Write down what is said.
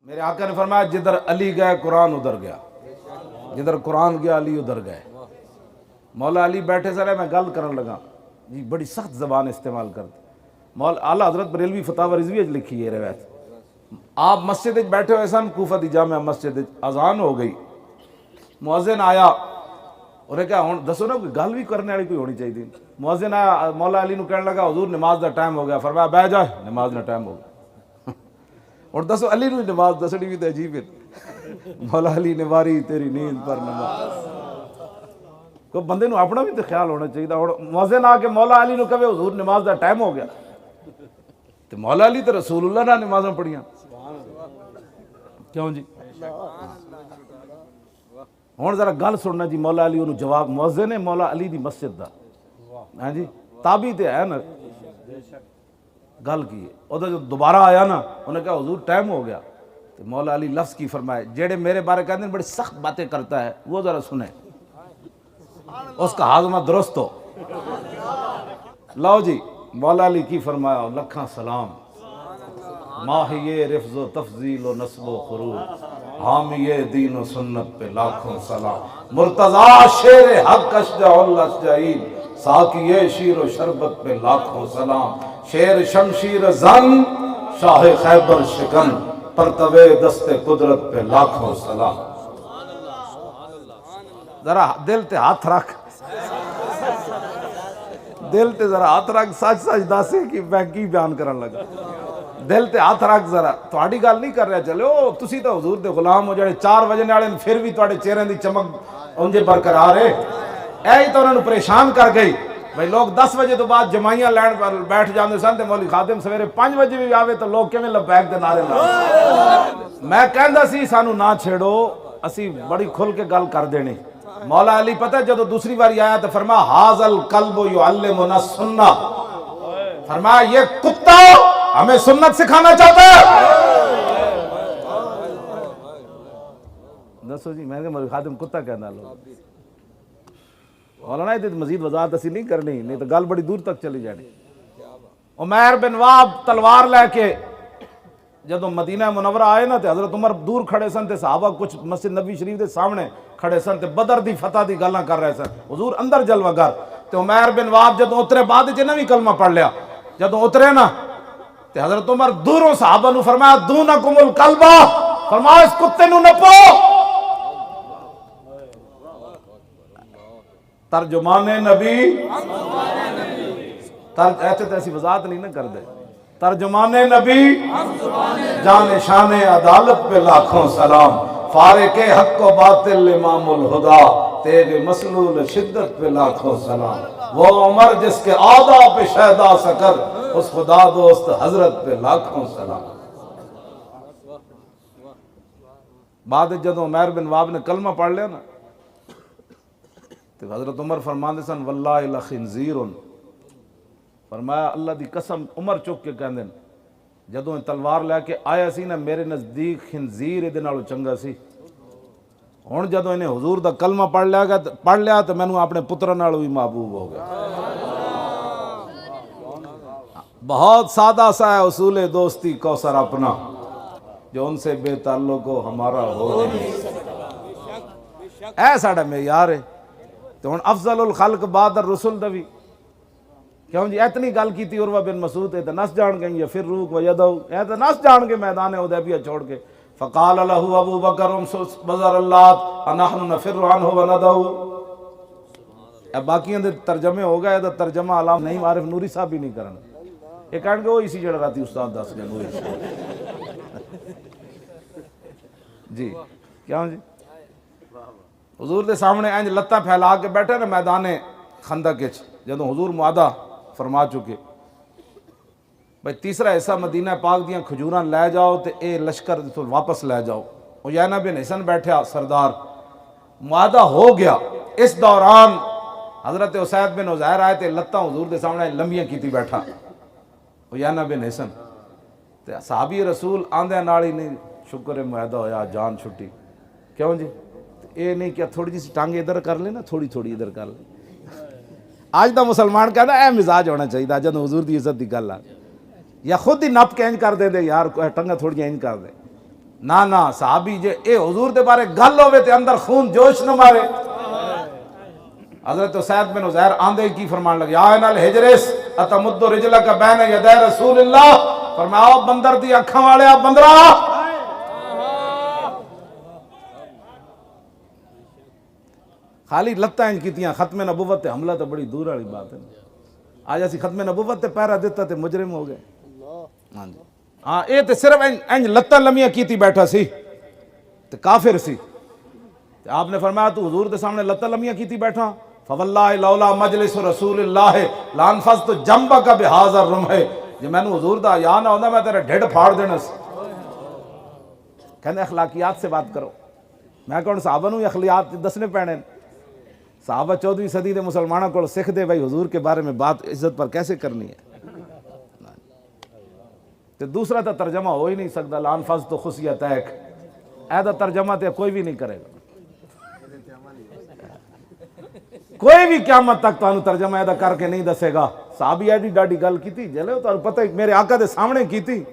میرے آقا نے فرمایا جدھر علی گئے قرآن ادھر گیا، جدھر قرآن گیا علی ادھر گئے۔ مولا علی بیٹھے سارے میں گل کرن لگا جی بڑی سخت زبان استعمال کرتے۔ مولا اعلیٰ حضرت بریلوی فتاوی رضویہ لکھی ہے روایت، آپ مسجد بیٹھے ہوئے سن، کوفہ دی جامع مسجد، اذان ہو گئی، مؤذن آیا، انہیں کہا ہن دسو نا کوئی گل بھی کرنے والی کوئی ہونی چاہیے۔ مؤذن آیا، مولا علی نو کہنے لگا حضور نماز دا ٹائم ہو گیا، فرمایا بیٹھ جائے نماز دا ٹائم ہو گیا۔ اور دسو علی نو نماز دسڑی بھی تو عجیب ہے۔ مولا علی نے واری تیری نیند پر نماز، کو بندے نو اپنا بھی تو خیال ہونا چاہیے۔ اور مؤذن آ کے مولا علی نو کہے حضور نماز دا ٹائم ہو گیا، تو مولا علی تو رسول اللہ نے نمازاں پڑھیاں کیوں جی؟ ہوں ذرا گل سننا جی، مولا علی انہوں جواب، مؤذن ہے مولا علی دی مسجد دا، ہاں جی تابعی تے ہے نا، گل کی ادھر جو دوبارہ آیا نا انہیں کہا حضور ٹائم ہو گیا، تو مولا علی لفظ کی فرمائے جیڑے میرے بارے کہتے ہیں بڑی سخت باتیں کرتا ہے وہ ذرا سنیں، اس کا ہاضمہ درست ہو۔ لو جی مولا علی کی فرمایا لکھاں سلام، ماہی رفض و تفضیل و نسب و خروج، حامی دین و سنت پہ لاکھوں سلام، مرتضی شیر حق اشجع الاشجعین، ساقی شیر و شربت پہ لاکھوں سلام، شیر شمشیر زن شاہ خیبر شکن، پرتوے دست قدرت پہ لاکھوں سلام۔ ذرا دل تے ہاتھ رکھ، دل تے ذرا ہاتھ رکھ، سچ سچ داسے کہ میں کی بیان کرن لگا، دل تے ہاتھ رکھ ذرا، تھوڑی گل نہیں کر رہا چلے او تسی تو حضور دے غلام ہو جڑے 4 بجے والے پھر بھی تواڈے چہرے دی چمک اونجے برقرار ہے، اے ہی تو انہوں نے پریشان کر گئی۔ بھئی لوگ 10 بجے تو بعد جمائیاں لین پر بیٹھ جاندے سن تے مولوی خادم سویرے 5 بجے بھی آوے تو لوگ کیویں لبیک دے نعرے لاندے۔ میں کہندا سی سانو نہ چھیڑو، اسی بڑی کھل کے گل کر دینی۔ مولا علی پتہ جدو دوسری باری آیا تو فرمایا ھذا الکلب یعلمنا السنہ، فرمایا یہ کتا ہمیں سنت سکھانا چاہتا ہے۔ دسو جی میں نے مولوی خادم کتا کہنا لوگ، مولانا یہ مزید وضاحت اسی نہیں کرنی، نہیں تو گل بڑی دور تک چلی جانی۔ عمیر بن واب تلوار لے کے جدو مدینہ منورہ آئے نا تے حضرت عمر دور کھڑے سن تے صحابہ کچھ مسجد نبی شریف دے سامنے کھڑے سن تے بدر دی فتح دی گلاں کر رہے سن، حضور اندر جلوہ گر، تے عمیر بن واب جدو اترے بعد چ نہ بھی کلمہ پڑھ لیا، جدو اترے نا تے حضرت عمر دوروں صحابہ نو فرمایا دونکم الکلبہ، فرمایا اس کتے نو نپو۔ ترجمان نبی ایسے تو ایسی وضاحت نہیں نہ کر دے، ترجمان نبی جان شان عدالت پہ لاکھوں سلام، فارق حق و باطل امام الہدا، تیرے مسلول شدت پہ لاکھوں سلام، وہ عمر جس کے آدھا پہ شہدا سکر، اس خدا دوست حضرت پہ لاکھوں سلام۔ بعد جدو عمیر بن واب نے کلمہ پڑھ لیا نا تو حضرت عمر فرماندے سن واللہ لخنزیر، فرمایا اللہ دی قسم، عمر چک کے کہندے جدوں تلوار لے کے آیا سی نا میرے نزدیک خنزیر دے نالوں چنگا سی۔ ہن جدوں انہیں حضور دا کلمہ پڑھ لیا تو مینوں اپنے پتراں نالوں بھی محبوب ہو گیا۔ بہت سادہ سا ہے اصول دوستی کوثر اپنا، جو ان سے بے تعلق ہو ہمارا ہو نہیں، اے ساڈا معیار ہے۔ تو ہن افضل الخلق بعد الرسل دا بھی کیوں جی اتنی گل کیتی عروہ بن مسعود تے نس جان گئی یا پھر روک ویدو، اے تے نس جان کے میدان حدیبیہ چھوڑ کے، فقال له ابو بکر بزر اللات انحن نفر عنہ وندعو۔ اب باقیاں دے ترجمے ہو گئے، تو ترجمہ علام نہیں عارف نوری صاحب بھی نہیں کرنا، یہ کہن گے وہ اسی جڑا راتی استاد دس گئے نوری جی کیوں جی حضور دے سامنے انج لتاں پھیلا کے بیٹھے نا میدان خندق وچ، جدوں حضور معاہدہ فرما چکے بھئی تیسرا حصہ مدینہ پاک دیاں کھجوراں لے جاؤ تے اے لشکر واپس لے جاؤ، عیینہ بن حسن بیٹھا سردار، معاہدہ ہو گیا۔ اس دوران حضرت اسید بن عزیر آئے تے لتاں حضور دے سامنے لمبیاں کیتی بیٹھا عیینہ بن حسن، تے صحابی رسول آندے نال ہی نہیں شکر ہے معاہدہ ہویا جان چھٹی، کیوں جی اے نہیں کیا تھوڑی جی ٹانگیں ادھر کر لیں نا، تھوڑی تھوڑی ادھر کر لیں۔ آج دا مسلمان کہنا اے مزاج ہونا چاہیے جب حضور دی عزت دی گل آ، یا خود ہی نپ کے انج کر دے دے یار ٹنگا تھوڑی انج کر دے، نا نا صحابی جے اے حضور دے بارے گل ہوئے تے اندر خون جوش نہ مارے. حضرت سید بن عزیر آندے کی فرمان لگے آئین الحجرس اتمد رجلک بین یدی رسول اللہ. فرمایا بندر دی اکھاں والے بندرا خالی لتاں انج کیتیاں. ختم نبوت تے حملہ تو بڑی دور والی بات ہے. آج اسی ختم نبوت تے پیرا دیتا تے مجرم ہو گئے. ہاں جی ہاں اے تے صرف انج لتاں لمیاں کیتی بیٹھا سی تے کافر سی. آپ نے فرمایا تو حضور دے سامنے لتاں لمیاں کیتی بیٹھا. فواللہ لولا مجلس رسول اللہ لانفذت جنبک بہذا الرمح. جے مینوں حضور دا یا نہ ہوندا میں تیرے ڈھڈ پھاڑ دینا سی. کہندے اخلاقیات سے بات کرو. میں کہوں صحابہ نوں اخلاقیات دسنے پینے. صحابہ 14ویں صدی دے مسلمانوں کو سکھ دے بھائی حضور کے بارے میں بات عزت پر کیسے کرنی ہے. تو دوسرا تو ترجمہ ہو ہی نہیں سکتا لانفذت خصیتک. ایدا ترجمہ تے کوئی بھی نہیں کرے گا. کوئی بھی قیامت تک تانوں ترجمہ ایدا کر کے نہیں دسے گا. صحابی ایڈی ڈاڈی گل کیتی جلے تانوں پتہ میرے آقا دے سامنے کیتی.